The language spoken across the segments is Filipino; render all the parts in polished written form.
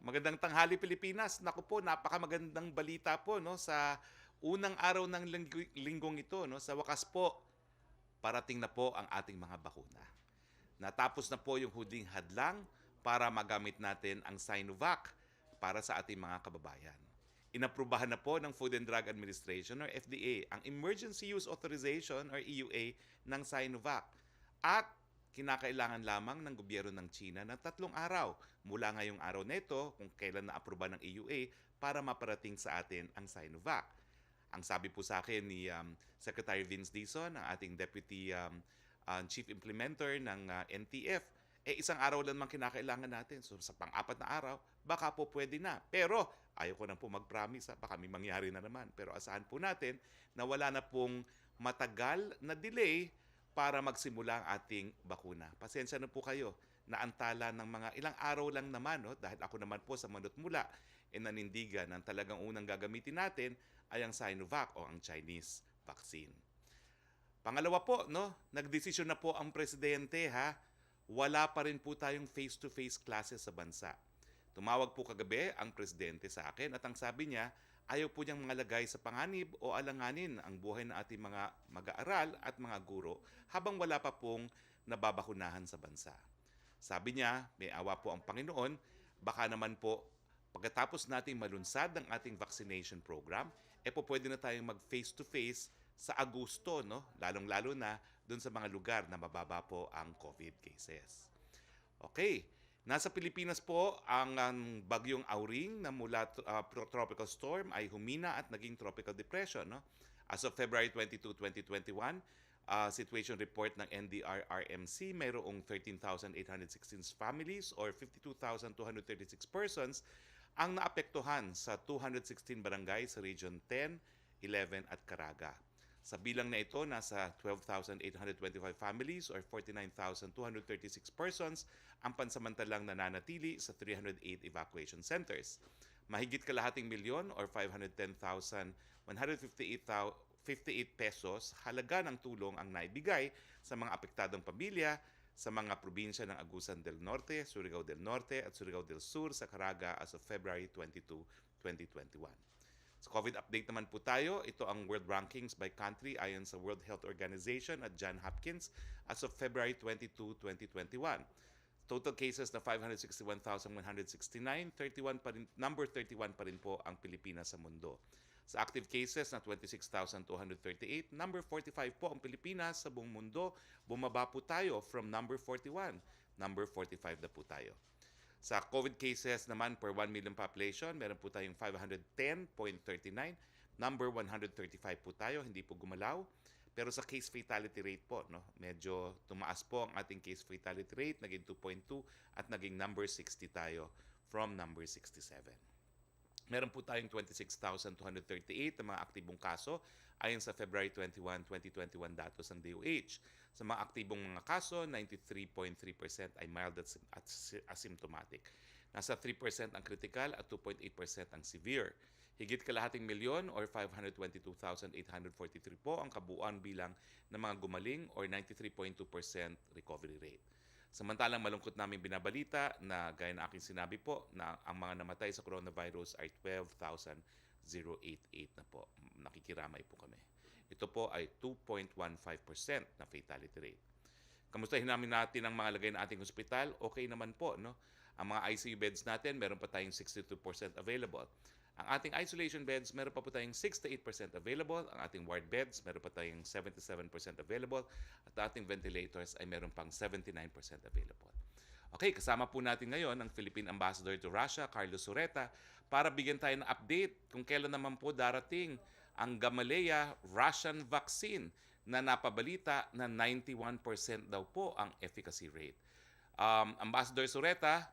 Magandang tanghali Pilipinas. Naku po, napakamagandang balita po no sa unang araw ng linggong ito no. Sa wakas po, parating na po ang ating mga bakuna. Natapos na po yung huling hadlang para magamit natin ang Sinovac para sa ating mga kababayan. Inaprubahan na po ng Food and Drug Administration or FDA ang Emergency Use Authorization or EUA ng Sinovac. At kinakailangan lamang ng gobyerno ng China ng 3 araw mula ngayong araw nito kung kailan na-aproba ng EUA para maparating sa atin ang Sinovac. Ang sabi po sa akin ni Secretary Vince Dizon, ang ating Deputy Chief Implementer ng NTF, isang araw lang naman kinakailangan natin. So sa pang-4 na araw, baka po pwede na. Pero ayaw ko na po mag-promise, baka may mangyari na naman. Pero asahan po natin na wala na pong matagal na delay para magsimula ang ating bakuna. Pasensya na po kayo, naantala ng mga ilang araw lang naman, no? Dahil ako naman po sa manot mula, nanindigan ng talagang unang gagamitin natin ay ang Sinovac o ang Chinese vaccine. Pangalawa po, no? Nagdesisyon na po ang presidente, ha? Wala pa rin po tayong face-to-face classes sa bansa. Tumawag po kagabi ang presidente sa akin at ang sabi niya, ayaw po niyang mangalagay sa panganib o alanganin ang buhay ng ating mga mag-aaral at mga guro habang wala pa pong nababakunahan sa bansa. Sabi niya, may awa po ang Panginoon, baka naman po pagkatapos nating malunsad ng ating vaccination program, po pwede na tayong mag face-to-face sa Agosto, no? Lalong-lalo na doon sa mga lugar na mababa po ang COVID cases. Okay. Nasa Pilipinas po ang bagyong Auring na mula tropical storm ay humina at naging tropical depression. No? As of February 22, 2021, situation report ng NDRRMC, mayroong 13,816 families or 52,236 persons ang naapektuhan sa 216 barangay sa Region 10, 11 at Caraga. Sa bilang na ito, nasa 12,825 families or 49,236 persons ang pansamantalang nananatili sa 308 evacuation centers. Mahigit kalahating milyon or 510,158 pesos halaga ng tulong ang naibigay sa mga apektadong pamilya sa mga probinsya ng Agusan del Norte, Surigao del Norte at Surigao del Sur sa Caraga as of February 22, 2021. Sa COVID update naman po tayo, ito ang world rankings by country ayon sa World Health Organization at Johns Hopkins as of February 22, 2021. Total cases na 561,169, number 31 pa rin po ang Pilipinas sa mundo. Sa active cases na 26,238, number 45 po ang Pilipinas sa buong mundo. Bumaba po tayo from number 41, number 45 na po tayo. Sa COVID cases naman per 1 million population, meron po tayong 510.39. Number 135 po tayo, hindi po gumalaw. Pero sa case fatality rate po, no, medyo tumaas po ang ating case fatality rate, naging 2.2 at naging number 60 tayo from number 67. Meron po tayong 26,238 na mga aktibong kaso ayon sa February 21, 2021 datos ng DOH. Sa mga aktibong mga kaso, 93.3% ay mild at asymptomatic. Nasa 3% ang critical at 2.8% ang severe. Higit kalahating milyon or 522,843 po ang kabuuan bilang ng mga gumaling or 93.2% recovery rate. Samantalang malungkot namin binabalita na gaya na aking sinabi po na ang mga namatay sa coronavirus ay 12,088 na po. Nakikiramay po kami. Ito po ay 2.15% na fatality rate. Kamustahin namin natin ang mga lagay na ating ospital? Okay naman po, no? Ang mga ICU beds natin, meron pa tayong 62% available. Ang ating isolation beds, meron pa po tayong 68% available. Ang ating ward beds, meron pa tayong 77% available. At ating ventilators ay meron pang 79% available. Okay, kasama po natin ngayon ang Philippine Ambassador to Russia, Carlos Sureta, para bigyan tayo ng update kung kailan naman po darating ang Gamaleya Russian vaccine na napabalita na 91% daw po ang efficacy rate. Ambassador Sureta,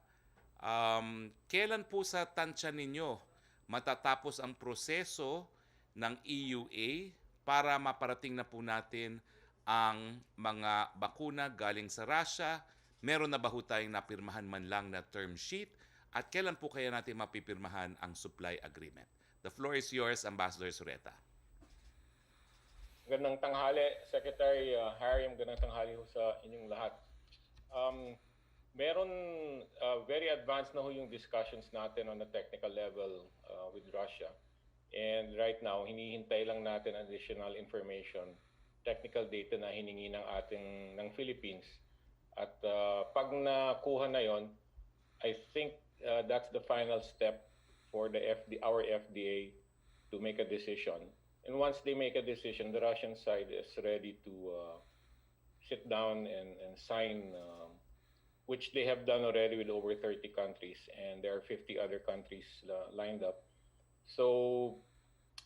kailan po sa tansya ninyo matatapos ang proseso ng EUA para maparating na po natin ang mga bakuna galing sa Russia? Meron na ba ho tayong napirmahan man lang na term sheet? At kailan po kaya natin mapipirmahan ang supply agreement? The floor is yours, Ambassador Sureta. Magandang tanghali, Secretary Harry. Magandang tanghali ho sa inyong lahat. Meron very advanced na ho yung discussions natin on the technical level with Russia. And right now, hinihintay lang natin additional information, technical data na hiningi ng Philippines. At pag nakuha na yon, I think that's the final step for our FDA to make a decision. And once they make a decision, the Russian side is ready to sit down and sign, which they have done already with over 30 countries, and there are 50 other countries lined up. So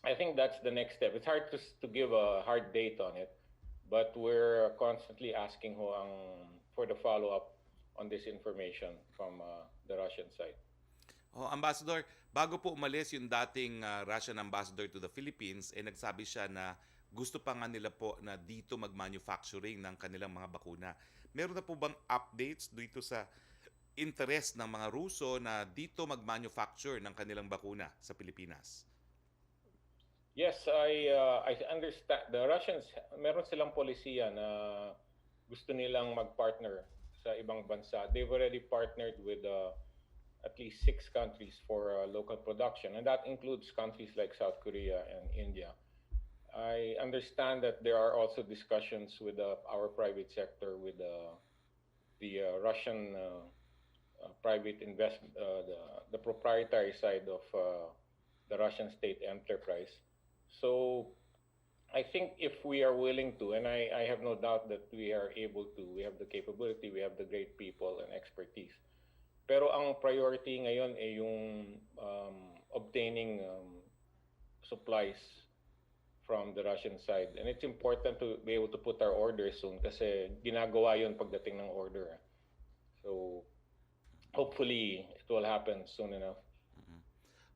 I think that's the next step. It's hard to give a hard date on it, but we're constantly asking for the follow up on this information from the Russian side. Oh, Ambassador, bago po umalis yung dating Russian ambassador to the Philippines, nagsabi siya na gusto pa nga nila po na dito mag-manufacturing ng kanilang mga bakuna. Meron na po bang updates dito sa interest ng mga Ruso na dito mag-manufacture ng kanilang bakuna sa Pilipinas? Yes, I understand. The Russians, meron silang polisiya na gusto nilang mag-partner sa ibang bansa. They've already partnered with at least 6 countries for local production, and that includes countries like South Korea and India. I understand that there are also discussions with our private sector, with the Russian private investment, the proprietary side of the Russian state enterprise. So I think if we are willing to, and I have no doubt that we are able to, we have the capability, we have the great people and expertise. Pero ang priority ngayon ay yung obtaining supplies from the Russian side. And it's important to be able to put our orders soon kasi ginagawa yun pagdating ng order. So hopefully it will happen soon enough.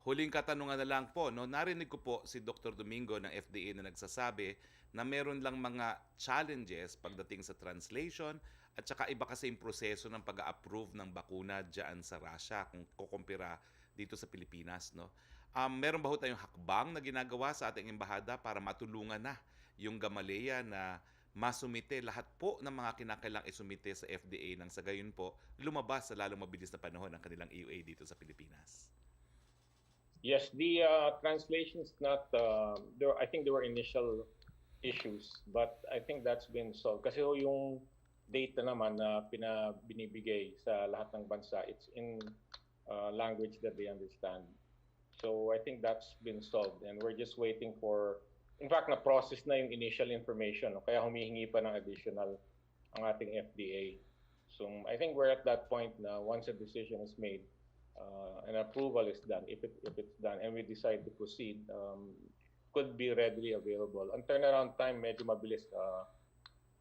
Huling katanungan na lang po, no? Narinig ko po si Dr. Domingo ng FDA na nagsasabi na meron lang mga challenges pagdating sa translation at saka iba kasi yung proseso ng pag-approve ng bakuna dyan sa Russia kung kukumpira dito sa Pilipinas, no? Meron ba ho tayong hakbang na ginagawa sa ating embahada para matulungan na yung Gamaleya na masumite lahat po ng mga kinakailang isumite sa FDA nang sa gayon po lumabas sa lalong mabilis na panahon ng kanilang EUA dito sa Pilipinas? Yes, the translation's not. I think there were initial issues, but I think that's been solved. Kasi yung data naman na binibigay sa lahat ng bansa, it's in language that they understand. So I think that's been solved, and we're just waiting for. In fact, na-process na yung initial information, no? Kaya humihingi pa ng additional ang ating FDA. So I think we're at that point na once a decision is made, an approval is done, if it's done, and we decide to proceed, could be readily available. Ang turnaround time, medyo mabilis.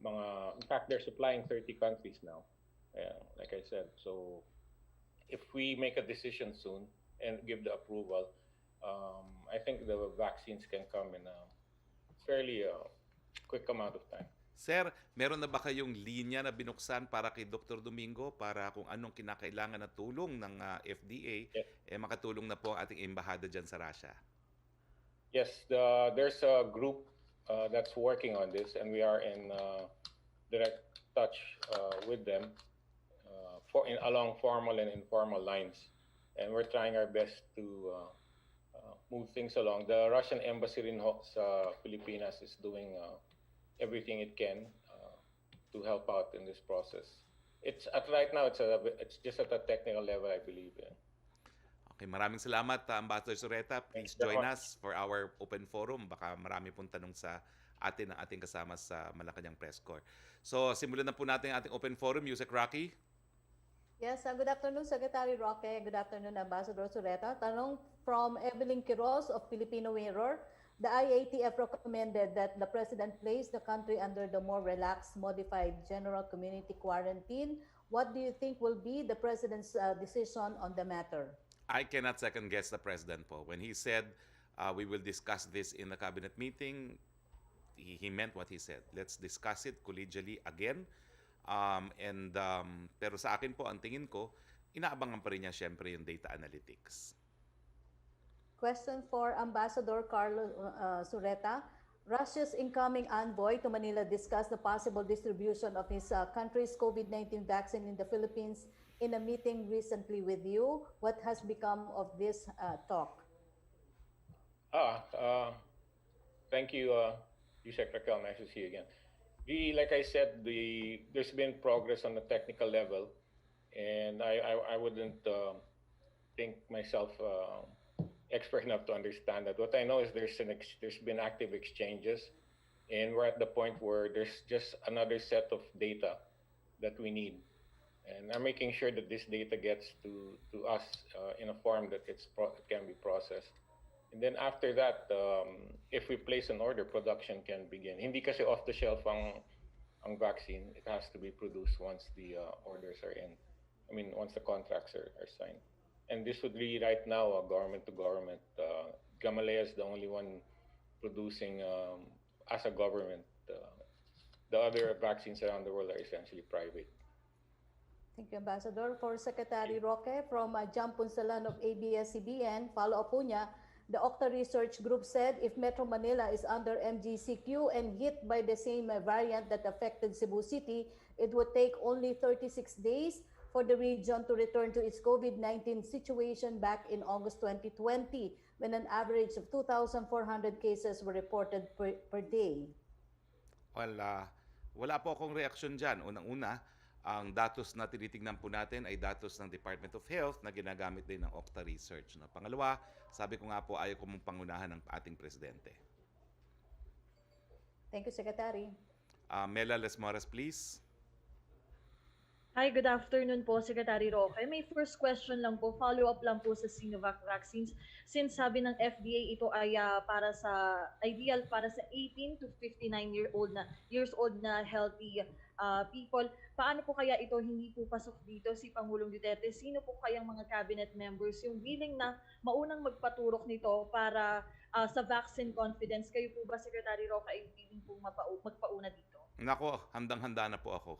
In fact, they're supplying 30 countries now, like I said. So if we make a decision soon and give the approval, I think the vaccines can come in a fairly quick amount of time. Sir, meron na ba kayong linya na binuksan para kay Dr. Domingo para kung anong kinakailangan na tulong ng FDA, Yes. makatulong na po ang ating embahada dyan sa Russia? Yes, there's a group that's working on this, and we are in direct touch with them along formal and informal lines, and we're trying our best to move things along. The Russian embassy in sa Pilipinas is doing everything it can to help out in this process. It's right now it's just at a technical level, I believe. Yeah. Okay, maraming salamat, Ambassador Sureta. Please join us for our open forum. Baka marami pong tanong sa atin ng ating kasama sa Malacanang Press Corps. So, simulan na po natin ang ating open forum. Yusek Roque. Yes, good afternoon, Secretary Roque. Good afternoon, Ambassador Sureta. Tanong from Evelyn Quiroz of Filipino Mirror. The IATF recommended that the President place the country under the more relaxed, modified general community quarantine. What do you think will be the President's decision on the matter? I cannot second guess the President po. When he said we will discuss this in the cabinet meeting, he meant what he said. Let's discuss it collegially again. Pero sa akin po, ang tingin ko, inaabangan pa rin niya syempre yung data analytics. Question for Ambassador Carlos Sureta. Russia's incoming envoy to Manila discussed the possible distribution of his country's COVID-19 vaccine in the Philippines in a meeting recently with you. What has become of this talk? Ah, thank you, Yusek Raquel. Nice to see you again. Like I said, there's been progress on the technical level, and I wouldn't think myself expert enough to understand that. What I know is there's been active exchanges, and we're at the point where there's just another set of data that we need, and I'm making sure that this data gets to us in a form that it can be processed. And then after that, if we place an order, production can begin. Hindi kasi off the shelf ang vaccine. It has to be produced once the orders are in. I mean, once the contracts are signed. And this would be right now a government to government. Gamaleya is the only one producing as a government. The other vaccines around the world are essentially private. Thank you, Ambassador. For Secretary Roque from John Punsalan of ABS-CBN, follow-up po niya, the Octa Research Group said if Metro Manila is under MGCQ and hit by the same variant that affected Cebu City, it would take only 36 days for the region to return to its COVID-19 situation back in August 2020, when an average of 2,400 cases were reported per day. Well, wala po akong reaksyon dyan. Unang-una, ang datos na tinitingnan po natin ay datos ng Department of Health na ginagamit din ng Octa Research. No? Pangalawa, sabi ko nga po, ayaw ko mong pangunahan ng ating presidente. Thank you, Secretary. Mela Lesmores, please. Hi, good afternoon po, Secretary Roque. May first question lang po, follow-up lang po sa Sinovac vaccines. Since sabi ng FDA ito ay ideal para sa 18 to years old na healthy people, paano po kaya ito hindi po pasok dito si Pangulong Duterte? Sino po kayang mga cabinet members yung willing na maunang magpaturok nito para sa vaccine confidence? Kayo po ba, Secretary Roque, ay willing po magpauna dito? Nako, handang-handa na po ako.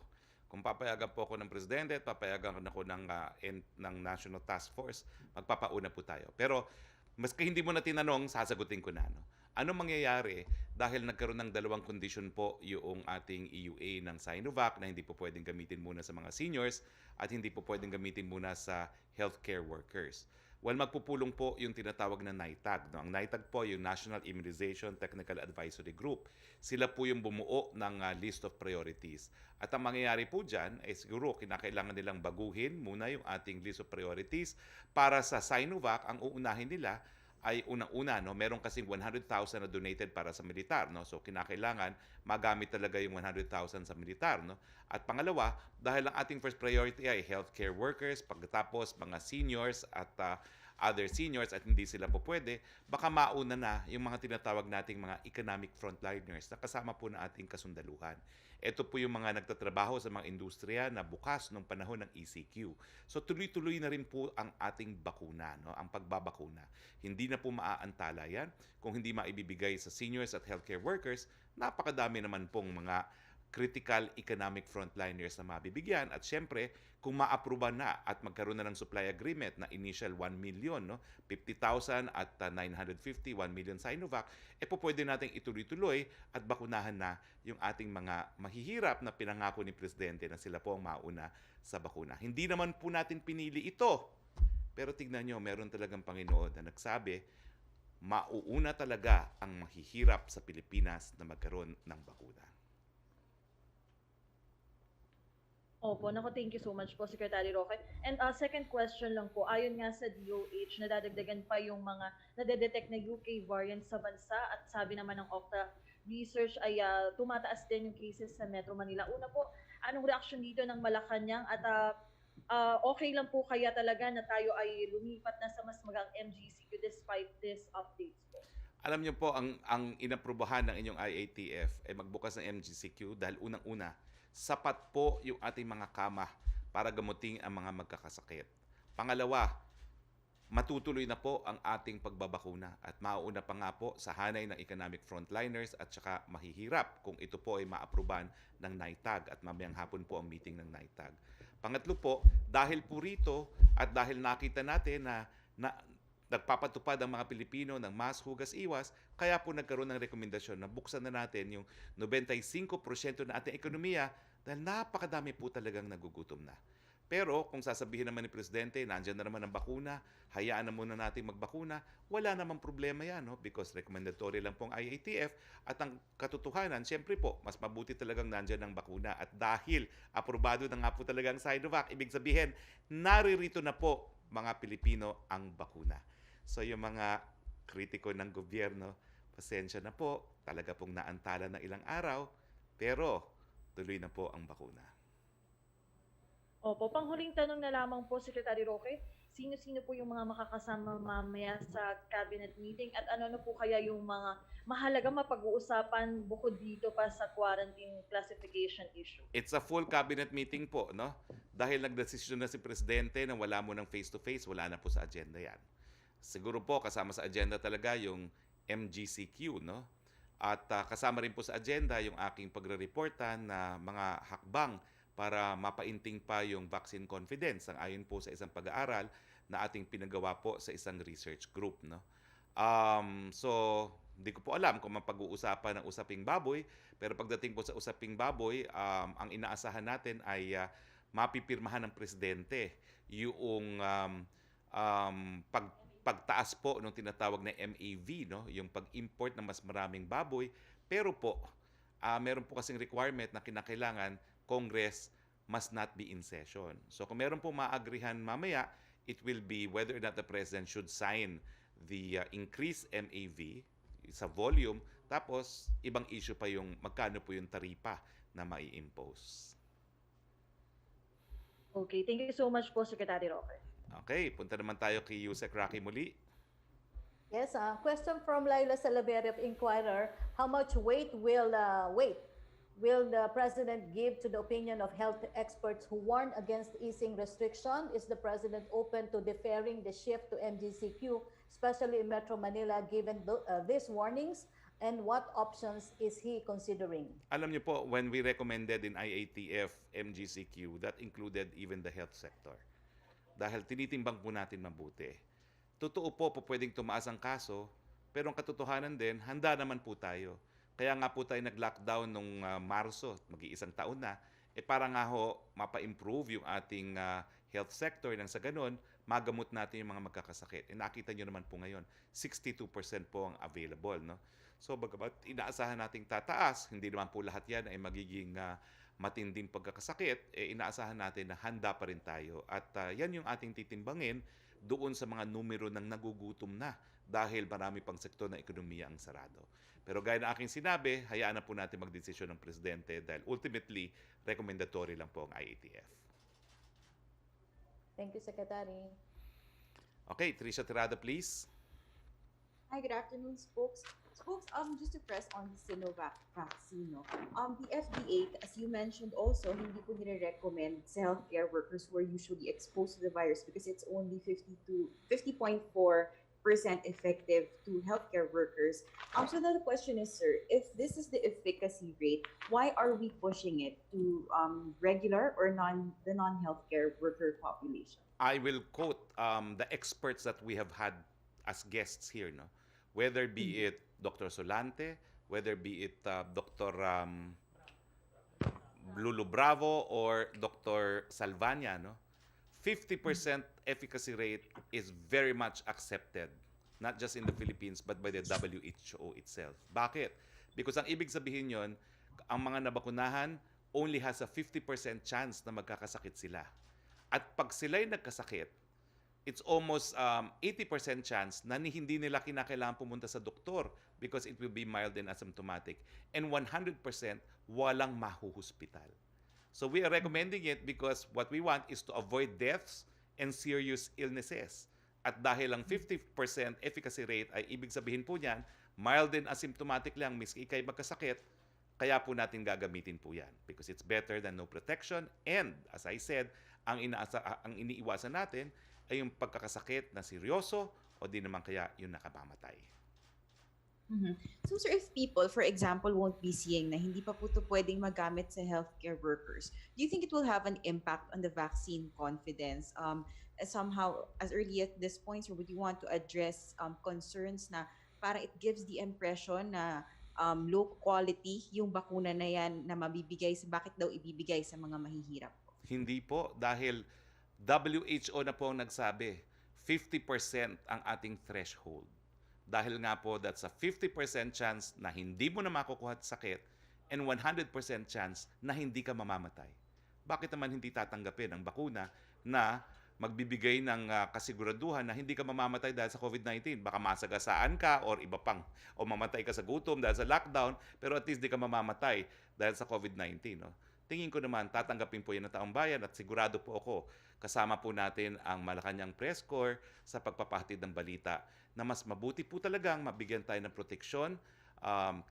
Kung papayagan po ako ng presidente at papayagan ako ng National Task Force, magpapauna po tayo. Pero maski hindi mo na tinanong, sasagutin ko na. No? Ano mangyayari dahil nagkaroon ng dalawang condition po yung ating EUA ng Sinovac na hindi po pwedeng gamitin muna sa mga seniors at hindi po pwedeng gamitin muna sa healthcare workers? Well, magpupulong po yung tinatawag na NITAG. No? Ang NITAG po yung National Immunization Technical Advisory Group. Sila po yung bumuo ng list of priorities. At ang mangyayari po dyan ay siguro kinakailangan nilang baguhin muna yung ating list of priorities para sa Sinovac. Ang uunahin nila ay unang-una, no, meron kasing 100,000 na donated para sa militar, no. So kinakailangan magamit talaga yung 100,000 sa militar, no. At pangalawa, dahil ang ating first priority ay healthcare workers, pagkatapos mga seniors at other seniors at hindi sila po pwede, baka mauna na yung mga tinatawag nating mga economic frontliners na kasama po na ating kasundaluhan. Ito po yung mga nagtatrabaho sa mga industriya na bukas nung panahon ng ECQ. So tuloy-tuloy na rin po ang ating bakuna, no? Ang pagbabakuna. Hindi na po maaantala yan. Kung hindi maibibigay sa seniors at healthcare workers, napakadami naman pong mga critical economic frontliners na mabibigyan. At syempre, kung ma-aproba na at magkaroon na ng supply agreement na initial 1 million, no? 50,000 at 950, 1 million Sinovac, po pwede nating ituloy-tuloy at bakunahan na yung ating mga mahihirap na pinangako ni Presidente na sila po ang mauna sa bakuna. Hindi naman po natin pinili ito. Pero tignan nyo, meron talagang Panginoon na nagsabi, mauuna talaga ang mahihirap sa Pilipinas na magkaroon ng bakuna. Opo, naku, thank you so much po, Secretary Roque. And second question lang po, ayon nga sa DOH, nadadagdagan pa yung mga nadedetect na UK variants sa bansa at sabi naman ng Octa Research ay tumataas din yung cases sa Metro Manila. Una po, anong reaction dito ng Malacanang at okay lang po kaya talaga na tayo ay lumipat na sa mas magang MGCQ despite these updates po? Alam niyo po, ang inaprubahan ng inyong IATF ay magbukas ng MGCQ dahil unang-una, sapat po yung ating mga kama para gamutin ang mga magkakasakit. Pangalawa, matutuloy na po ang ating pagbabakuna at mauuna pa nga po sa hanay ng economic frontliners at saka mahihirap kung ito po ay maapruban ng NITAG at mamayang hapon po ang meeting ng NITAG. Pangatlo po, dahil po rito at dahil nakita natin na nagpapatupad ang mga Pilipino ng mas hugas iwas, kaya po nagkaroon ng rekomendasyon na buksan na natin yung 95% na ating ekonomiya dahil napakadami po talagang nagugutom na. Pero kung sasabihin naman ni Presidente, nandyan na naman ang bakuna, hayaan na muna natin magbakuna, wala namang problema yan, no? Because recommendatory lang pong IATF at ang katotohanan, syempre po, mas mabuti talagang nandyan ang bakuna. At dahil aprobado na nga po talagang Sinovac, ibig sabihin, naririto na po mga Pilipino ang bakuna. So yung mga kritiko ng gobyerno, pasensya na po, talaga pong naantala ng ilang araw, pero tuloy na po ang bakuna. Opo, panghuling tanong na lamang po, Secretary Roque, sino-sino po yung mga makakasama mamaya sa cabinet meeting at ano na po kaya yung mga mahalaga mapag-uusapan bukod dito pa sa quarantine classification issue? It's a full cabinet meeting po, no? Dahil nagdesisyon na si Presidente na wala mo ng face-to-face, wala na po sa agenda yan. Siguro po kasama sa agenda talaga yung MGCQ, no? At kasama rin po sa agenda yung aking pagre-reportan na mga hakbang para mapainting pa yung vaccine confidence ang ayon po sa isang pag-aaral na ating pinagawa po sa isang research group, no. So hindi ko po alam kung mapag-uusapan ng usaping baboy, pero pagdating po sa usaping baboy, ang inaasahan natin ay mapipirmahan ng presidente yung pagtaas po ng tinatawag na MAV, no, yung pag-import ng mas maraming baboy, pero po meron po kasing requirement na kinakailangan Congress must not be in session. So kung meron po maagrihan mamaya, it will be whether or not the President should sign the increased MAV sa volume, tapos ibang issue pa yung magkano po yung taripa na mai-impose. Okay, thank you so much po, Secretary Roque. Okay, punta naman tayo kay Yusek Roque muli. Yes, question from Laila Salaberry of Inquirer. How much weight will the President give to the opinion of health experts who warn against easing restriction? Is the President open to deferring the shift to MGCQ, especially in Metro Manila, given these warnings? And what options is he considering? Alam niyo po, when we recommended in IATF MGCQ, that included even the health sector. Dahil tinitimbang po natin mabuti. Totoo po, pwedeng tumaas ang kaso, pero ang katotohanan din, handa naman po tayo. Kaya nga po tayo nag-lockdown nung Marso, mag-iisang taon na, para nga ho mapa-improve yung ating health sector nang sa ganun, magamot natin yung mga magkakasakit. Nakita nyo naman po ngayon, 62% po ang available, no? So bagamat inaasahan nating tataas, hindi naman po lahat yan ay magiging matinding pagkakasakit, inaasahan natin na handa pa rin tayo. At yan yung ating titimbangin doon sa mga numero ng nagugutom na dahil marami pang sektor ng ekonomiya ang sarado. Pero gaya na aking sinabi, hayaan na po natin magdesisyon ng Presidente dahil ultimately, recommendatory lang po ang IATF. Thank you, Secretary. Okay, Tricia Tirada, please. Hi, good afternoon, Spokes. Just to press on the Sinovac vaccine, no? The FDA, as you mentioned also, hindi po nire-recommend sa healthcare workers who are usually exposed to the virus because it's only 50.4% effective to healthcare workers. So now the question is, sir, if this is the efficacy rate, why are we pushing it to regular or the non-healthcare worker population? I will quote the experts that we have had as guests here, no? Whether be it Dr. Solante, whether be it Dr. Lulu Bravo or Dr. Salvania, no? 50% efficacy rate is very much accepted, not just in the Philippines but by the WHO itself. Bakit? Because ang ibig sabihin yon, ang mga nabakunahan only has a 50% chance na magkakasakit sila. At pag sila'y nagkasakit, it's almost 80% chance na hindi nila kinakailangan pumunta sa doktor because it will be mild and asymptomatic. And 100% walang mahuhospital. So we are recommending it because what we want is to avoid deaths and serious illnesses. At dahil ang 50% efficacy rate ay ibig sabihin po niyan, mild and asymptomatic lang, miski ikay magkasakit, kaya po natin gagamitin po yan because it's better than no protection. And as I said, ang iniiwasan natin ay yung pagkakasakit na seryoso o di naman kaya yung nakamamatay. Mhm. So, sir, if people, for example, won't be seeing na hindi pa po ito pwedeng magamit sa healthcare workers, do you think it will have an impact on the vaccine confidence? Somehow, as early at this point, or would you want to address concerns na parang it gives the impression na low quality yung bakuna na yan na mabibigay sa, bakit daw ibibigay sa mga mahihirap? Hindi po, dahil WHO na po ang nagsabi, 50% ang ating threshold. Dahil nga po, that's a 50% chance na hindi mo na makukuha at sakit and 100% chance na hindi ka mamamatay. Bakit naman hindi tatanggapin ang bakuna na magbibigay ng kasiguraduhan na hindi ka mamamatay dahil sa COVID-19? Baka masagasaan ka or iba pang, o mamatay ka sa gutom dahil sa lockdown, pero at least di ka mamamatay dahil sa COVID-19. No? Tingin ko naman, tatanggapin po yan ng taong bayan at sigurado po ako, kasama po natin ang Malacanang Press Corps sa pagpapahatid ng balita na mas mabuti po talagang mabigyan tayo ng proteksyon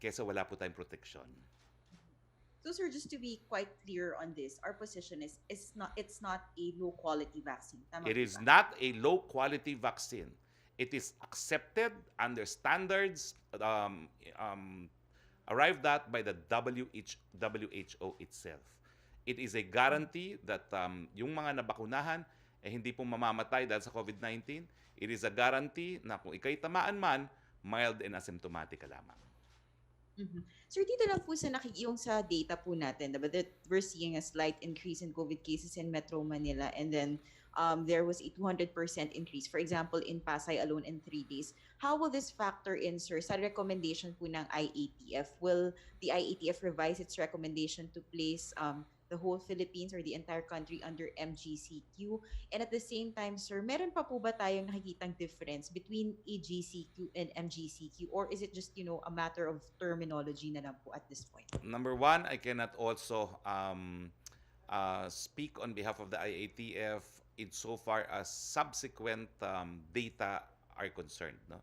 kesa wala po tayong proteksyon. So, sir, just to be quite clear on this, our position is it's not a low quality vaccine. Tama It po is ba? not a low-quality vaccine. It is accepted under standards arrived at by the WHO itself. It is a guarantee that yung mga nabakunahan hindi po mamamatay dahil sa COVID-19. It is a guarantee na kung ikay tamaan man, mild and asymptomatic ka lamang. Mhm. Sir, dito lang po sa yung sa data po natin, diba, that we're seeing a slight increase in COVID cases in Metro Manila, and then there was a 200% increase, for example, in Pasay alone in 3 days. How will this factor in, sir, sa recommendation po ng IATF? Will the IATF revise its recommendation to place the whole Philippines or the entire country under MGCQ? And at the same time, sir, meron pa po ba tayong nakikitang difference between AGCQ and MGCQ? Or is it just, a matter of terminology na lang po at this point? Number one, I cannot also speak on behalf of the IATF insofar as subsequent data are concerned. No?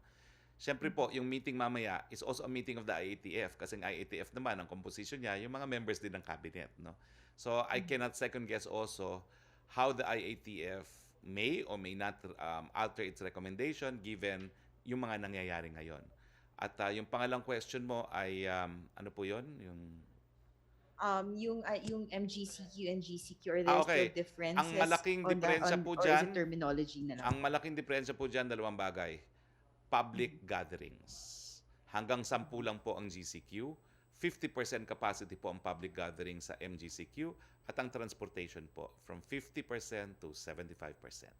Siyempre po, yung meeting mamaya is also a meeting of the IATF kasi ang IATF naman, ang composition niya, yung mga members din ng cabinet. No? So I cannot second guess also how the IATF may or may not alter its recommendation given yung mga nangyayari ngayon. At yung pangalang question mo ay ano po yun? Yung MGCQ and GCQ, are there okay. still differences? Ang malaking diferensya po or dyan, is it terminology na lang? ang malaking diferensya po dyan, dalawang bagay. Public gatherings. Hanggang 10 lang po ang GCQ. 50% capacity po ang public gathering sa MGCQ. At ang transportation po, from 50% to 75%.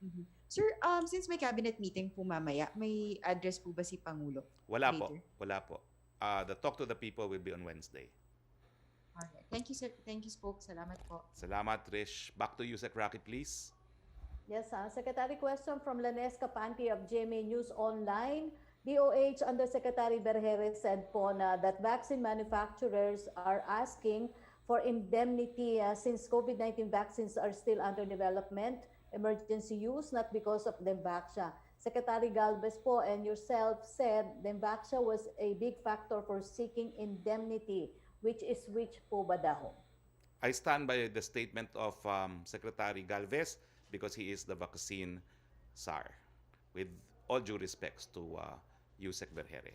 Mhm. Sir, since may cabinet meeting po mamaya, may address po ba si Pangulo? Wala po. later? Wala po. The talk to the people will be on Wednesday. Alright. Thank you, sir. Thank you, Spoke. Salamat po. Salamat, Trish. Back to you, Sec. Roque, please. Yes, Secretary, question from Lanes Capanti of GMA News Online. DOH Undersecretary Berhere said po na that vaccine manufacturers are asking for indemnity since COVID-19 vaccines are still under development, emergency use, not because of Demvaxia. Secretary Galvez po and yourself said Demvaxia was a big factor for seeking indemnity, which po ba daw? I stand by the statement of Secretary Galvez because he is the vaccine czar. With all due respects to Yusek Berhere.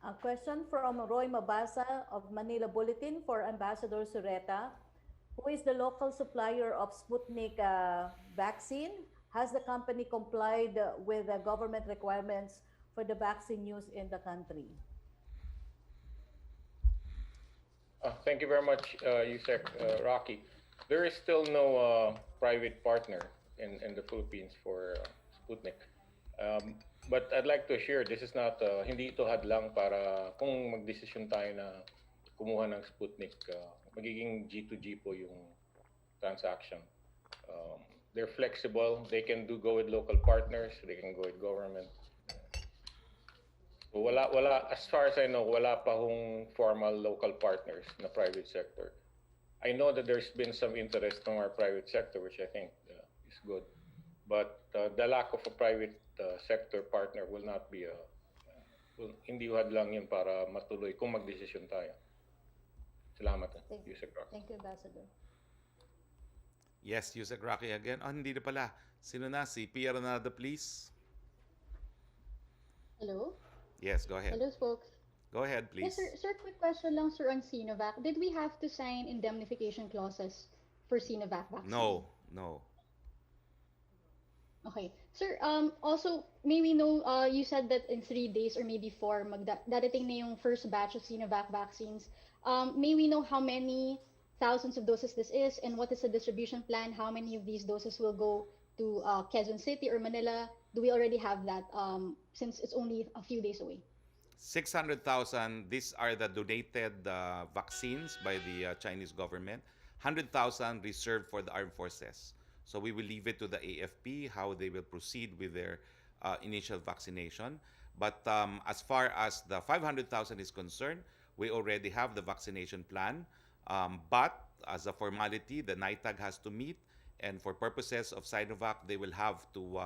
A question from Roy Mabasa of Manila Bulletin for Ambassador Sureta. Who is the local supplier of Sputnik vaccine? Has the company complied with the government requirements for the vaccine use in the country? Thank you very much, Yusek Rocky. There is still no private partner in the Philippines for Sputnik. But I'd like to assure, this is not, hindi ito hadlang para kung magdesisyon tayo na kumuha ng Sputnik, magiging G2G po yung transaction. They're flexible, they can go with local partners, they can go with government. So wala, as far as I know, wala pa hong formal local partners na private sector. I know that there's been some interest from our private sector, which I think is good. But the lack of a private sector partner will not be hindi hadlang yun para matuloy kung magdesisyon tayo. Salamat, Yusek Roque. Thank you, Ambassador. Yes, Yusek Roque again. Oh, hindi na pala. Sino na? Si PR Nada, please. Hello? Yes, go ahead. Hello, folks. Go ahead, Yes, please. sir. Sir, quick question lang, sir, on Sinovac. Did we have to sign indemnification clauses for Sinovac vaccine? No, no. Okay. Sir, also, may we know, you said that in 3 days or maybe four, darating na yung first batch of Sinovac vaccines. May we know how many thousands of doses this is and what is the distribution plan? How many of these doses will go to Quezon City or Manila? Do we already have that since it's only a few days away? 600,000, these are the donated vaccines by the Chinese government. 100,000 reserved for the armed forces. So we will leave it to the AFP how they will proceed with their initial vaccination. But as far as the 500,000 is concerned, we already have the vaccination plan. But as a formality, the NITAG has to meet, and for purposes of Sinovac, they will have to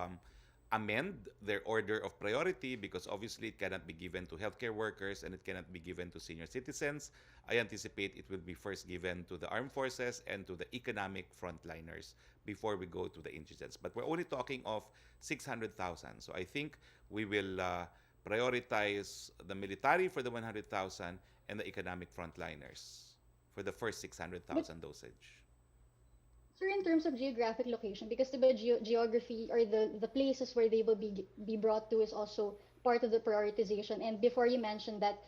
amend their order of priority because obviously it cannot be given to healthcare workers and it cannot be given to senior citizens. I anticipate it will be first given to the armed forces and to the economic frontliners before we go to the indigents. But we're only talking of 600,000. So I think we will prioritize the military for the 100,000 and the economic frontliners for the first 600,000 dosage. Sir, in terms of geographic location, because the geography or the places where they will be brought to is also part of the prioritization. And before you mentioned that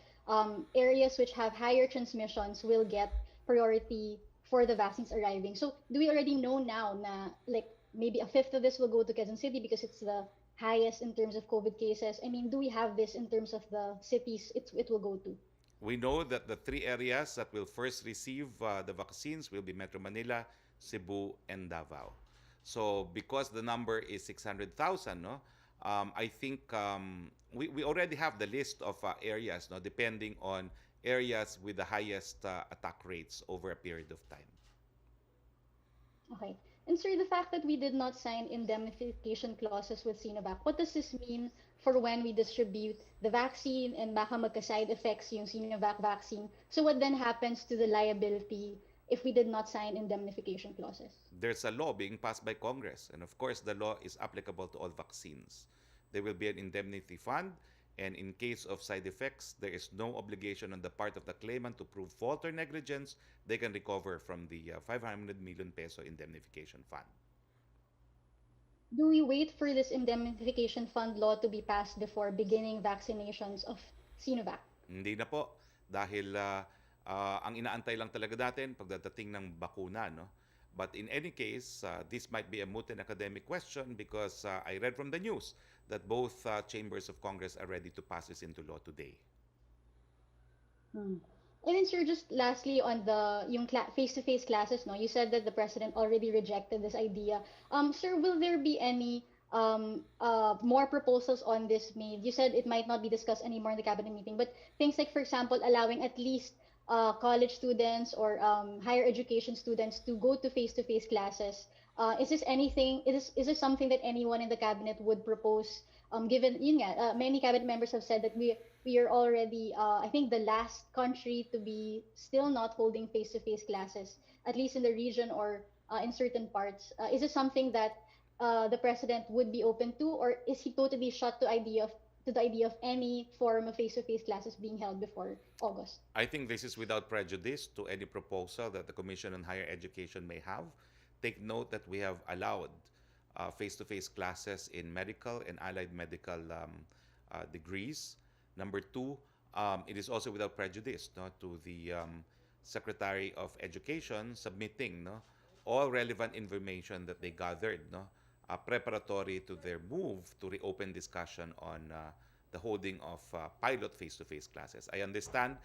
areas which have higher transmissions will get priority for the vaccines arriving. So do we already know now na like maybe a fifth of this will go to Quezon City because it's the highest in terms of COVID cases? I mean, do we have this in terms of the cities it will go to? We know that the three areas that will first receive the vaccines will be Metro Manila, Cebu, and Davao. So because the number is 600,000, no, I think we already have the list of areas, no, depending on areas with the highest attack rates over a period of time. Okay. And sir, the fact that we did not sign indemnification clauses with Sinovac, what does this mean for when we distribute the vaccine and baka magka-side effects yung Sinovac vaccine? So what then happens to the liability if we did not sign indemnification clauses? There's a law being passed by Congress, and of course, the law is applicable to all vaccines. There will be an indemnity fund, and in case of side effects, there is no obligation on the part of the claimant to prove fault or negligence. They can recover from the 500 million peso indemnification fund. Do we wait for this indemnification fund law to be passed before beginning vaccinations of Sinovac? Hindi na po, dahil ang inaantay lang talaga natin pagdating ng bakuna, no? But in any case, this might be a moot and academic question because I read from the news that both chambers of Congress are ready to pass this into law today. Hmm. And then, sir, just lastly on the yung face-to-face classes, no, you said that the president already rejected this idea. Sir, will there be any more proposals on this made? You said it might not be discussed anymore in the cabinet meeting, but things like, for example, allowing at least college students or higher education students to go to face-to-face classes. Is this anything? Is this something that anyone in the cabinet would propose? Given yun nga, many cabinet members have said that we are already, I think, the last country to be still not holding face-to-face classes, at least in the region or in certain parts. Is this something that the president would be open to, or is he totally shut to the idea of any form of face-to-face classes being held before August? I think this is without prejudice to any proposal that the Commission on Higher Education may have. Take note that we have allowed face-to-face classes in medical and allied medical degrees. Number two, it is also without prejudice, no, to the Secretary of Education submitting, no, all relevant information that they gathered, no, preparatory to their move to reopen discussion on the holding of pilot face-to-face classes. I understand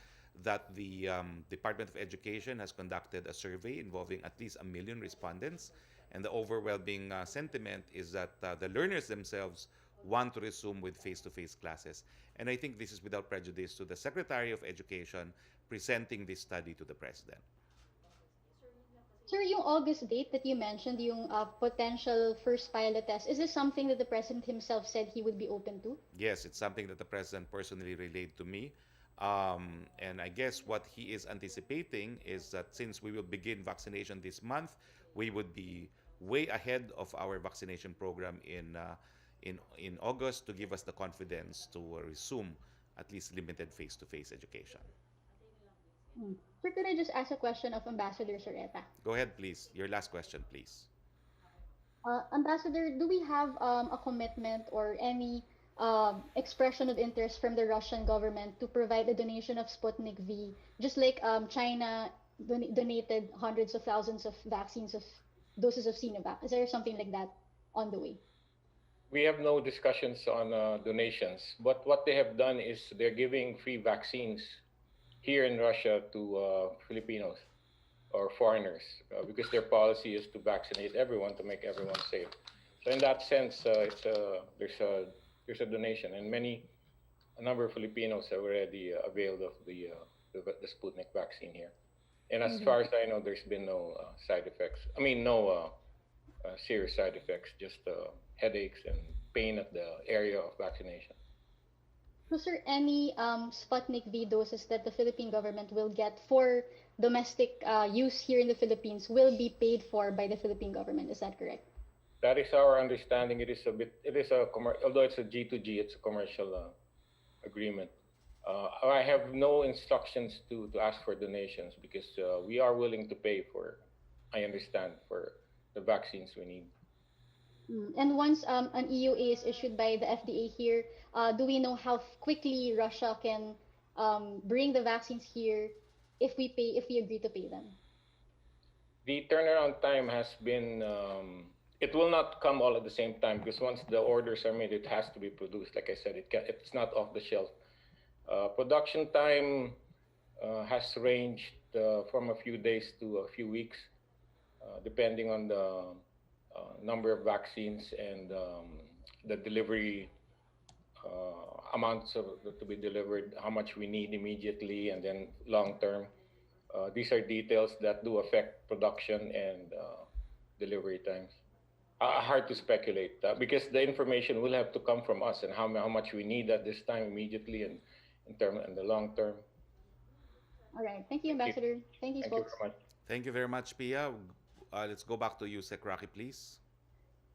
that the Department of Education has conducted a survey involving at least 1 million respondents, and the overwhelming sentiment is that the learners themselves want to resume with face-to-face classes. And I think this is without prejudice to the Secretary of Education presenting this study to the President. Sir, yung August date that you mentioned, yung potential first pilot test, is this something that the president himself said he would be open to? Yes, it's something that the President personally relayed to me. And I guess what he is anticipating is that since we will begin vaccination this month, we would be way ahead of our vaccination program in August to give us the confidence to resume at least limited face-to-face education. Sir, could I just ask a question of Ambassador Soreta? Go ahead, please. Your last question, please. Ambassador, do we have a commitment or any expression of interest from the Russian government to provide a donation of Sputnik V, just like China donated hundreds of thousands of vaccines of doses of Sinovac? Is there something like that on the way? We have no discussions on donations, but what they have done is they're giving free vaccines here in Russia to Filipinos or foreigners because their policy is to vaccinate everyone to make everyone safe. So in that sense, there's a donation, and a number of Filipinos have already availed of the Sputnik vaccine here. And as far as I know, there's been no side effects. I mean, no serious side effects, just headaches and pain at the area of vaccination. Was there any Sputnik V doses that the Philippine government will get for domestic use here in the Philippines will be paid for by the Philippine government? Is that correct? That is our understanding. Although it's a G2G, it's a commercial agreement. I have no instructions to ask for donations because we are willing to pay for, I understand, for the vaccines we need. And once an EUA is issued by the FDA here, do we know how quickly Russia can bring the vaccines here if we agree to pay them? The turnaround time has been, it will not come all at the same time because once the orders are made, it has to be produced. Like I said, it's not off the shelf. Production time has ranged from a few days to a few weeks, depending on the number of vaccines and the delivery amounts to be delivered, how much we need immediately, and then long term. These are details that do affect production and delivery times. Hard to speculate because the information will have to come from us and how much we need at this time immediately and in the long term. All right. Thank you, Ambassador. Thank you, Thank you folks. very much. Thank you very much, Pia. Let's go back to you, Sec. Roque, please.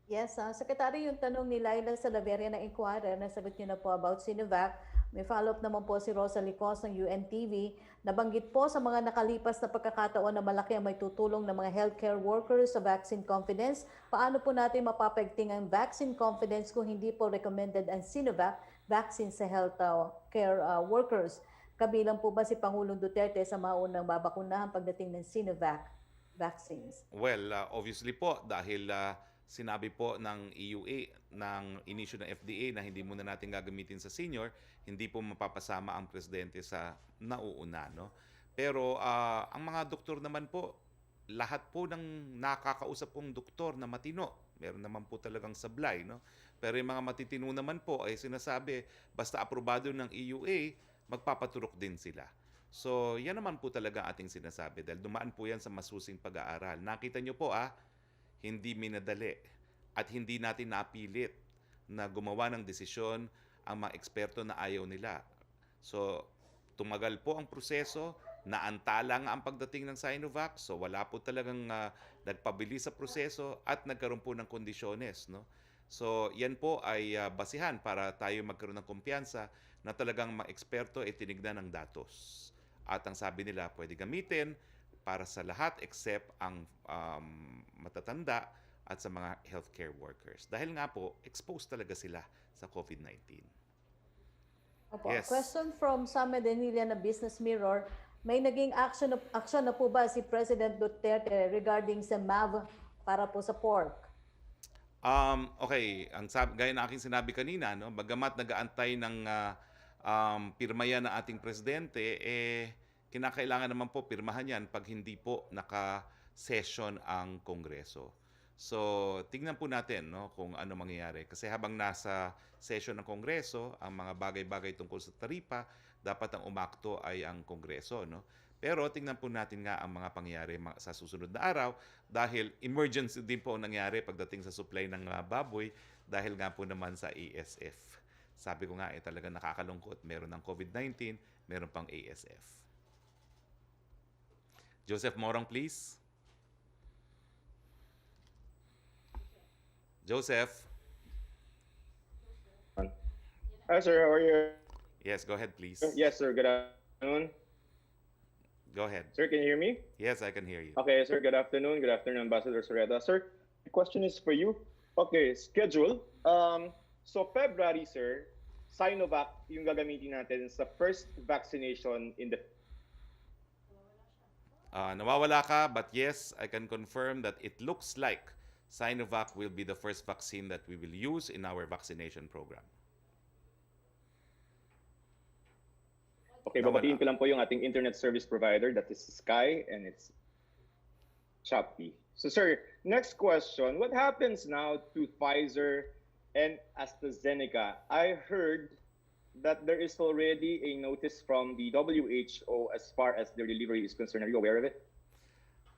Yes, Secretary, yung tanong ni Laila Salaveria ng Inquirer, nasagot niyo na po about Sinovac. May follow-up naman po si Rosa Licos ng UNTV. Nabanggit po sa mga nakalipas na pagkakataon na malaki ang may tutulong ng mga healthcare workers sa vaccine confidence. Paano po natin mapapagting ang vaccine confidence kung hindi po recommended ang Sinovac vaccine sa healthcare workers? Kabilang po ba si Pangulong Duterte sa maunang babakunahan pagdating ng Sinovac vaccines? Well, obviously po, dahil sinabi po ng EUA, ng inisyu ng FDA na hindi muna natin gagamitin sa senior, hindi po mapapasama ang presidente sa nauuna. No? Pero ang mga doktor naman po, lahat po ng nakakausap pong doktor na matino, meron naman po talagang sablay. No? Pero yung mga matitino naman po ay sinasabi, basta aprobado ng EUA, magpapaturok din sila. So, yan naman po talaga ating sinasabi dahil dumaan po yan sa masusing pag-aaral. Nakita nyo po hindi minadali at hindi natin napilit na gumawa ng desisyon ang mga eksperto na ayaw nila. So, tumagal po ang proseso, naantala nga ang pagdating ng Sinovac, so wala po talagang nagpabilis sa proseso at nagkaroon po ng kondisyones. No? So, yan po ay basihan para tayo magkaroon ng kumpiyansa na talagang mga eksperto ay tinignan ng datos. At ang sabi nila, pwede gamitin para sa lahat except ang matatanda at sa mga healthcare workers. Dahil nga po, exposed talaga sila sa COVID-19. Opo. Yes. Question from Sam Medenilla na Business Mirror. May naging action na po ba si President Duterte regarding sa MAV para po sa pork? Okay, gaya na aking sinabi kanina, no, bagamat nag-aantay ng pirma yan ng ating presidente, kinakailangan naman po pirmahan yan pag hindi po naka-session ang Kongreso. So, tingnan po natin kung ano mangyayari. Kasi habang nasa session ng Kongreso, ang mga bagay-bagay tungkol sa taripa, dapat ang umakto ay ang Kongreso. No? Pero tingnan po natin nga ang mga pangyayari sa susunod na araw dahil emergency din po ang nangyari pagdating sa supply ng baboy dahil nga po naman sa ASF. Sabi ko nga, talaga nakakalungkot. Meron ng COVID-19, meron pang ASF. Joseph Morong, please. Joseph. Hi, sir. How are you? Yes, go ahead, please. Yes, sir. Good afternoon. Go ahead. Sir, can you hear me? Yes, I can hear you. Okay, sir. Good afternoon. Good afternoon, Ambassador Soreta. Sir, the question is for you. Okay, schedule. So February, sir, Sinovac yung gagamitin natin sa first vaccination in the... Nawawala ka, but yes, I can confirm that it looks like Sinovac will be the first vaccine that we will use in our vaccination program. Okay, babatiin ko lang po yung ating internet service provider, that is Sky, and it's Shopee. So, sir, next question. What happens now to Pfizer and AstraZeneca? I heard that there is already a notice from the WHO as far as their delivery is concerned. Are you aware of it?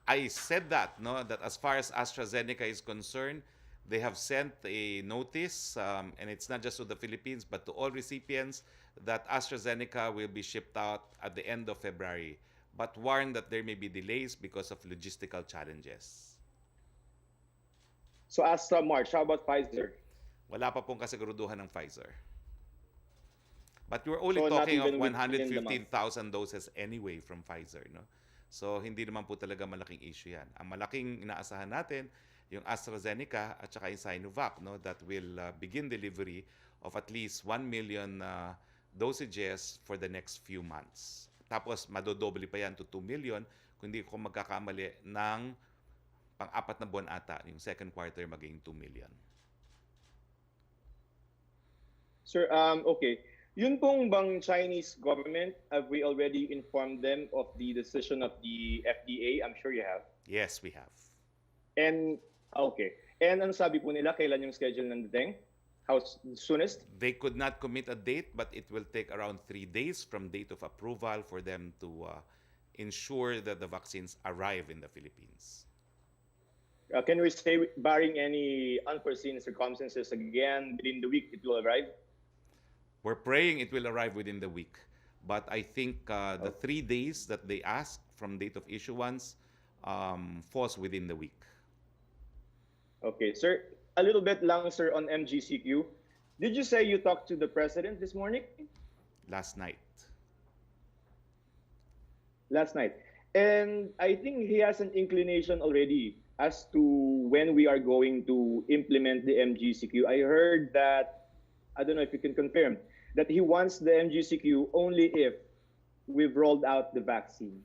I said that, no, that as far as AstraZeneca is concerned, they have sent a notice, and it's not just to the Philippines, but to all recipients, that AstraZeneca will be shipped out at the end of February, but warned that there may be delays because of logistical challenges. So, as March, how about Pfizer? Wala pa pong kasiguruduhan ng Pfizer. But we're only So, not talking of even within the month. 115,000 doses anyway from Pfizer, no? So, hindi naman po talaga malaking issue yan. Ang malaking inaasahan natin, yung AstraZeneca at saka yung Sinovac, no, that will begin delivery of at least 1 million dosages for the next few months. Tapos, madodoble pa yan to 2 million kung hindi ko magkakamali ng pang-apat na buwan ata, yung second quarter maging 2 million. Sir, okay. Yun pong bang Chinese government, have we already informed them of the decision of the FDA? I'm sure you have. Yes, we have. And, okay. And ano sabi po nila, kailan yung schedule ng dating? How soonest? They could not commit a date, but it will take around 3 days from date of approval for them to ensure that the vaccines arrive in the Philippines. Can we say, barring any unforeseen circumstances, again, within the week it will arrive? We're praying it will arrive within the week. But I think the 3 days that they ask from date of issuance falls within the week. Okay, sir. A little bit lang, sir, on MGCQ. Did you say you talked to the president this morning? Last night. Last night. And I think he has an inclination already as to when we are going to implement the MGCQ. I heard that, I don't know if you can confirm, that he wants the MGCQ only if we've rolled out the vaccine.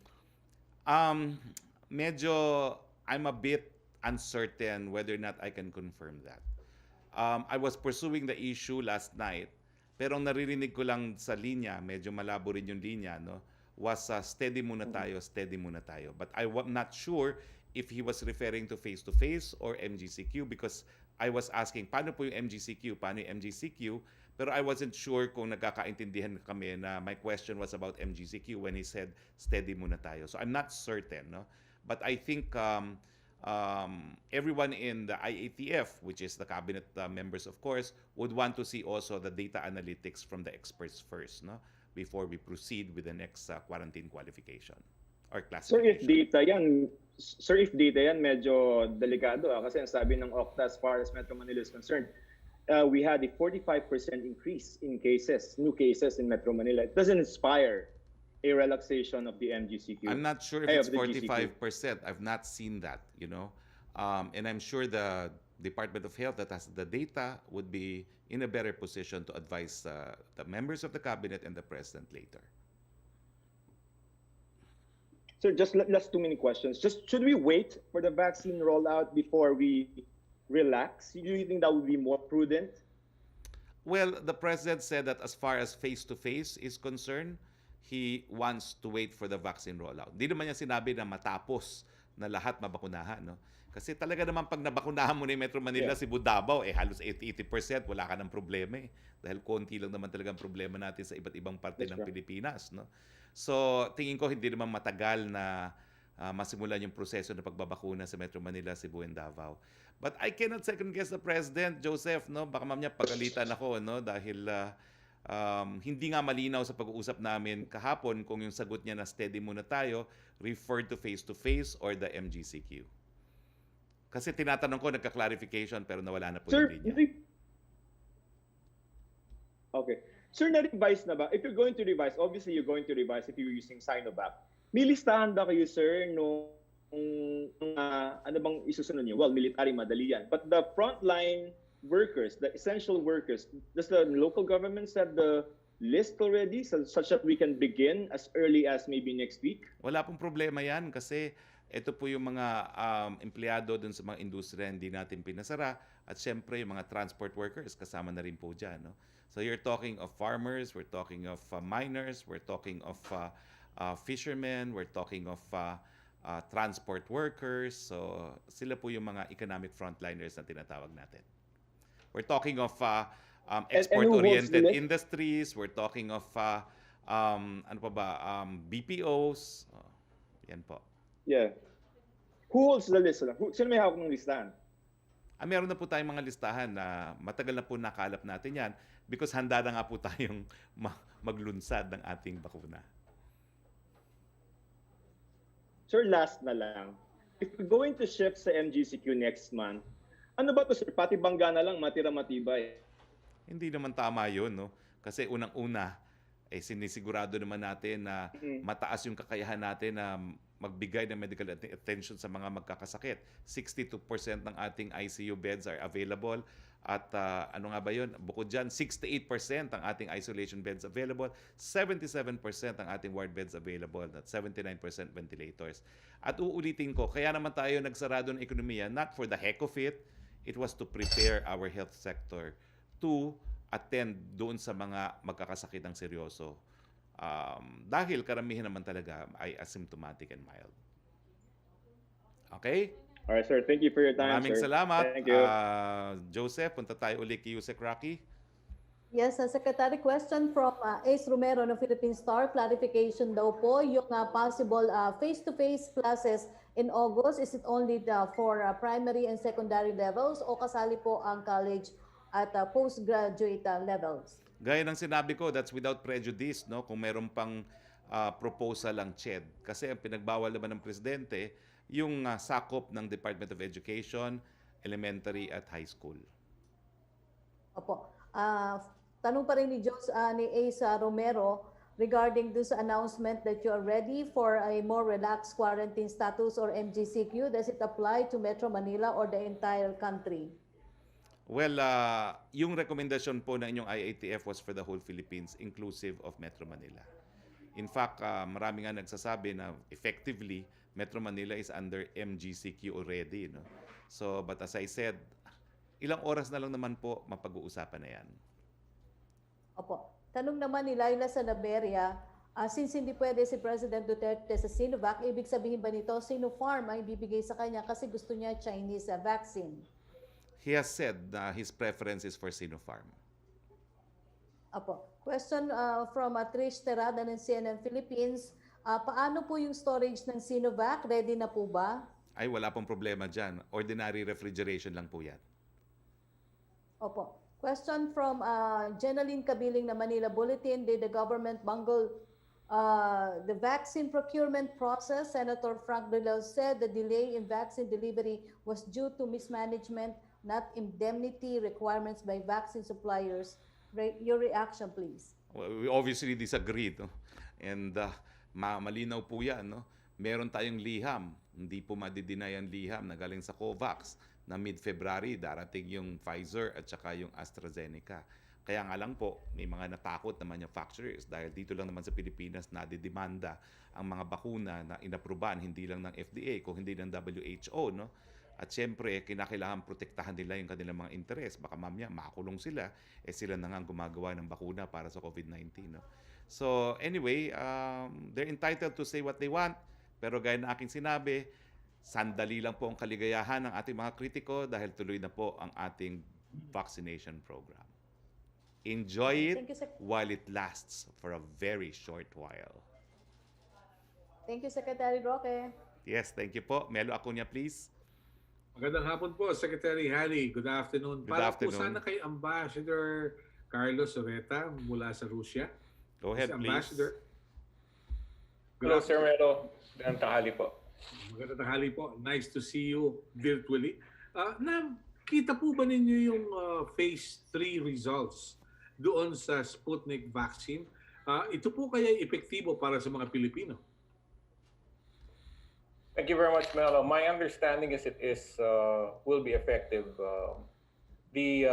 Medyo, I'm a bit uncertain whether or not I can confirm that. I was pursuing the issue last night, pero ang naririnig ko lang sa linya, medyo malabo rin yung linya, no, was steady muna tayo, steady muna tayo. But I'm not sure if he was referring to face-to-face or MGCQ because I was asking, paano po yung MGCQ? Paano yung MGCQ? Pero I wasn't sure kung nagkakaintindihan kami na my question was about MGCQ when he said steady muna tayo. So I'm not certain, no? But I think everyone in the IATF, which is the cabinet members, of course, would want to see also the data analytics from the experts first, no, before we proceed with the next quarantine qualification or classification. Sir, if data yan, medyo delikado kasi ang sabi ng Octa as far as Metro Manila is concerned, we had a 45% increase in cases, new cases in Metro Manila. It doesn't inspire a relaxation of the MGCQ. I'm not sure if it's 45%. I've not seen that, you know. And I'm sure the Department of Health that has the data would be in a better position to advise the members of the cabinet and the president later. Sir, just last too many questions. Just should we wait for the vaccine rollout before we relax? Do you think that would be more prudent? Well, the president said that as far as face-to-face is concerned, he wants to wait for the vaccine rollout. Hindi naman niya sinabi na matapos na lahat mabakunahan, no? Kasi talaga naman pag nabakunahan mo na yung Metro Manila, Cebu, Davao, halos 80% wala ka ng problema eh. Dahil konti lang naman talagang problema natin sa iba't ibang parte ng Pilipinas, no? So, tingin ko hindi naman matagal na masimulan yung proseso ng pagbabakuna sa Metro Manila, Cebu, and Davao. But I cannot second guess the President, Joseph, no? Baka mamaya pagalitan ako, no? Dahil hindi nga malinaw sa pag-uusap namin kahapon kung yung sagot niya na steady muna tayo referred to face-to-face or the MGCQ. Kasi tinatanong ko, nagka-clarification pero nawala na po Sir, yung linya. Okay. Sir, na-revise na ba? If you're going to revise, obviously you're going to revise if you're using Sinovac. May listahan ba kayo, sir, nung ano bang isusunod niyo? Well, military, madali yan. But the frontline workers, the essential workers, does the local governments have the list already such that we can begin as early as maybe next week? Wala pong problema yan kasi ito po yung mga empleyado dun sa mga industriya hindi natin pinasara at syempre yung mga transport workers kasama na rin po dyan. No? So you're talking of farmers, we're talking of miners, we're talking of fishermen, we're talking of transport workers. So sila po yung mga economic frontliners na tinatawag natin. We're talking of export-oriented industries. We're talking of ano pa ba? BPOs. Yan po. Yeah. Who holds the list? Sino may hawak ng listahan? Meron na po tayong mga listahan na matagal na po nakalap natin yan because handa na nga po tayong maglunsad ng ating bakuna. Sir, last na lang. If we're going to shift sa MGCQ next month, ano ba to, sir? Pati bangga na lang, matira matibay. Hindi naman tama yun, no? Kasi unang-una, sinisigurado naman natin na mataas yung kakayahan natin na magbigay ng medical attention sa mga magkakasakit. 62% ng ating ICU beds are available. At ano nga ba yun? Bukod dyan, 68% ang ating isolation beds available, 77% ang ating ward beds available, at 79% ventilators. At uulitin ko, kaya naman tayo nagsarado ng ekonomiya, not for the heck of it, it was to prepare our health sector to attend doon sa mga magkakasakit ng seryoso. Dahil karamihan naman talaga ay asymptomatic and mild. Okay? Alright, sir. Thank you for your time, Maraming sir. salamat. Thank you. Joseph, punta tayo uli kay Yusek Roque. Yes, Secretary, question from Ace Romero ng Philippine Star. Clarification daw po, yung possible face-to-face classes in August, is it only for primary and secondary levels o kasali po ang college at postgraduate levels? Gaya ng sinabi ko, that's without prejudice, no? Kung meron pang proposal ang CHED. Kasi ang pinagbawal naman ng Presidente, yung sakop ng Department of Education, elementary at high school. Opo. Tanong pa rin ni Ace Romero regarding this announcement that you are ready for a more relaxed quarantine status or MGCQ. Does it apply to Metro Manila or the entire country? Well, yung recommendation po ng inyong IATF was for the whole Philippines, inclusive of Metro Manila. In fact, marami nga nagsasabi na effectively, Metro Manila is under MGCQ already. No? So, but as I said, ilang oras na lang naman po mapag-uusapan na yan. Opo. Tanong naman ni Laila Salaveria, since hindi pwede si President Duterte sa Sinovac, ibig sabihin ba nito, Sinopharm ay bibigay sa kanya kasi gusto niya Chinese vaccine? He has said his preference is for Sinopharm. Opo. Question from Trish Terada ng CNN Philippines. Paano po yung storage ng Sinovac? Ready na po ba? Ay, wala pong problema dyan. Ordinary refrigeration lang po yan. Opo. Question from Jenaline Kabiling na Manila Bulletin. Did the government bungle the vaccine procurement process? Senator Frank Drilao said the delay in vaccine delivery was due to mismanagement, not indemnity requirements by vaccine suppliers. Your reaction, please. Well, we obviously disagree. No? And malinaw po yan. No? Meron tayong liham. Hindi po madideny ang liham na galing sa COVAX na mid-February darating yung Pfizer at saka yung AstraZeneca. Kaya nga lang po, may mga natakot na manufacturers dahil dito lang naman sa Pilipinas nadidemanda ang mga bakuna na inaprubahan hindi lang ng FDA kung hindi ng WHO. No? At syempre, kinakailangan protektahan nila yung kanilang mga interes. Baka mamaya makulong sila, sila na nga gumagawa ng bakuna para sa COVID-19. No? So anyway, they're entitled to say what they want. Pero gaya na aking sinabi, sandali lang po ang kaligayahan ng ating mga kritiko dahil tuloy na po ang ating vaccination program. Enjoy it while it lasts for a very short while. Thank you, Secretary Roque. Yes, thank you po. Melo Acuña, please. Magandang hapon po, Secretary Hali. Good afternoon. Good Para afternoon. po sana kay Ambassador Carlos Oreta mula sa Russia. Go ahead, please. Ambassador. Hello, Sir Melo. Magandang tanghali po. Magandang tanghali po. Nice to see you virtually. Kita po ba ninyo yung phase 3 results doon sa Sputnik vaccine. Ito po kaya epektibo para sa mga Pilipino? Thank you very much, Melo. My understanding is it will be effective. The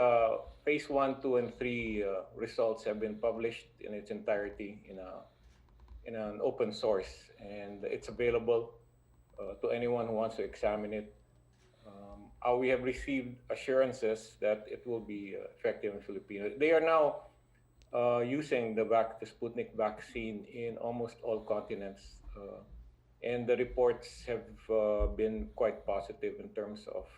phase 1, 2, and 3 results have been published in its entirety in an open source, and it's available to anyone who wants to examine it. We have received assurances that it will be effective in Filipinos. They are now using the Sputnik vaccine in almost all continents. And the reports have been quite positive in terms of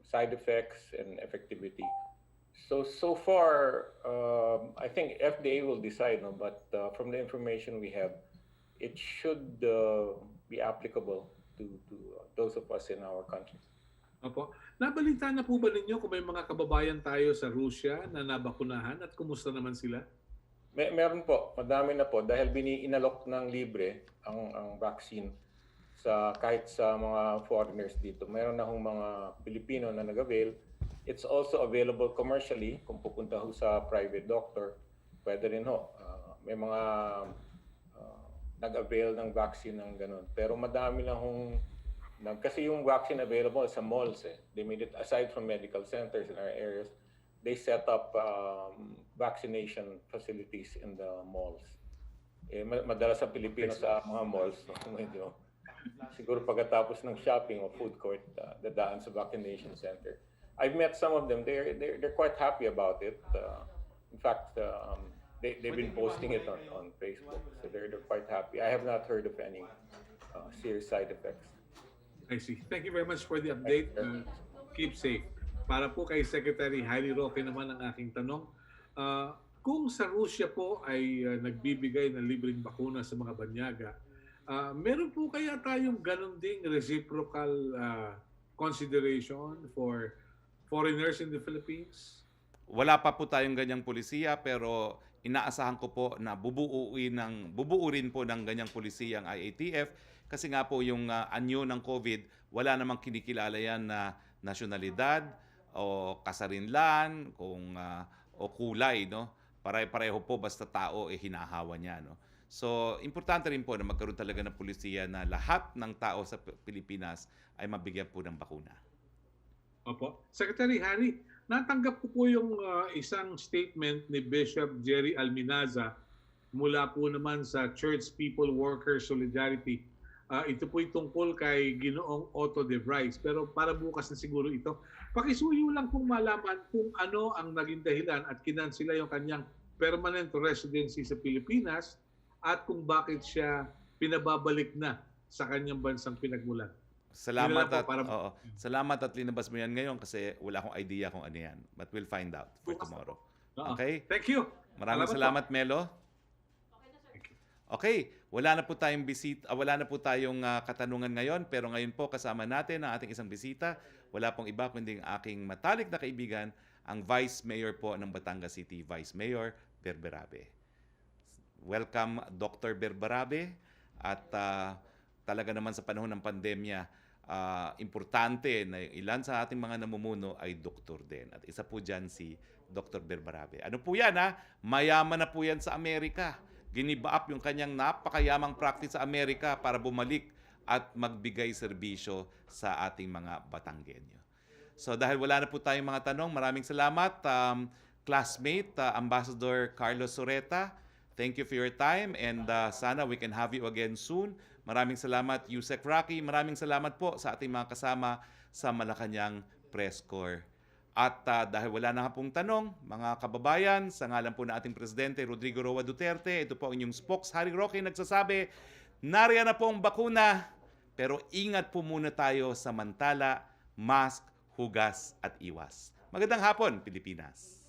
side effects and effectivity. So far, I think FDA will decide, no? But from the information we have, it should be applicable to those of us in our country. Opo. Nabalita na po ba ninyo kung may mga kababayan tayo sa Russia na nabakunahan at kumusta naman sila? Meron po, madami na po dahil inalok ng libre ang vaccine kahit sa mga foreigners dito. Meron na hong mga Pilipino na nag-avail. It's also available commercially kung pupunta ho sa private doctor. Pwede rin ho. May mga nag-avail ng vaccine ng ganun. Pero madami lang hong kasi yung vaccine available sa malls eh. They made it aside from medical centers in our areas. They set up vaccination facilities in the malls. Madalas sa Pilipinas sa mga malls, medyo siguro pagkatapos ng shopping o food court, dadaan sa vaccination center. I've met some of them. They're quite happy about it. In fact, they've been posting it on Facebook, so they're quite happy. I have not heard of any serious side effects. I see. Thank you very much for the update. Keep safe. Para po kay Secretary Harry Roque naman ang aking tanong. Kung sa Russia po ay nagbibigay ng libreng bakuna sa mga banyaga, meron po kaya tayong ganun ding reciprocal consideration for foreigners in the Philippines? Wala pa po tayong ganyang polisiya, pero inaasahan ko po na bubuo rin po ng ganyang polisiya ang IATF, kasi nga po yung anyo ng COVID, wala namang kinikilala yan na nasyonalidad o kasarinlan o kulay, no? Pare-pareho po, basta tao hinahawa niya, no? So, importante rin po na magkaroon talaga ng polisiya na lahat ng tao sa Pilipinas ay mabigyan po ng bakuna. Opo. Secretary Harry, natanggap ko po yung isang statement ni Bishop Jerry Alminaza mula po naman sa Church People Worker Solidarity. Ito po'y tungkol kay Ginoong Otto de Vries, pero para bukas na siguro ito. Pakisuyo lang kung malaman kung ano ang naging dahilan at kinansila yung kanyang permanent residency sa Pilipinas at kung bakit siya pinababalik na sa kanyang bansang pinagmulan. Salamat salamat at linabas mo yan ngayon kasi wala akong idea kung ano yan. But we'll find out for tomorrow. Okay? Thank you. Maraming salamat, Melo. Okay, wala na po tayong katanungan ngayon, pero ngayon po kasama natin ang ating isang bisita. Wala pong iba kundi ang aking matalik na kaibigan, ang Vice Mayor po ng Batangas City, Vice Mayor Berberabe. Welcome, Dr. Berberabe. At talaga naman sa panahon ng pandemya, importante na ilan sa ating mga namumuno ay doktor din. At isa po dyan si Dr. Berberabe. Ano po yan ha? Mayaman na po yan sa Amerika. Ginibaap yung kanyang napakayamang practice sa Amerika para bumalik at magbigay serbisyo sa ating mga Batanggenyo. So dahil wala na po tayong mga tanong, maraming salamat. Classmate, Ambassador Carlos Sureta, thank you for your time and sana we can have you again soon. Maraming salamat, Yusek Roque. Maraming salamat po sa ating mga kasama sa Malacanang Press Corps. At dahil wala na pong tanong, mga kababayan, sa ngalan po na ating Presidente Rodrigo Roa Duterte, ito po ang inyong spokes, Harry Roque, nagsasabi, nariyan na po ang bakuna, pero ingat po muna tayo samantala, mask, hugas at iwas. Magandang hapon, Pilipinas!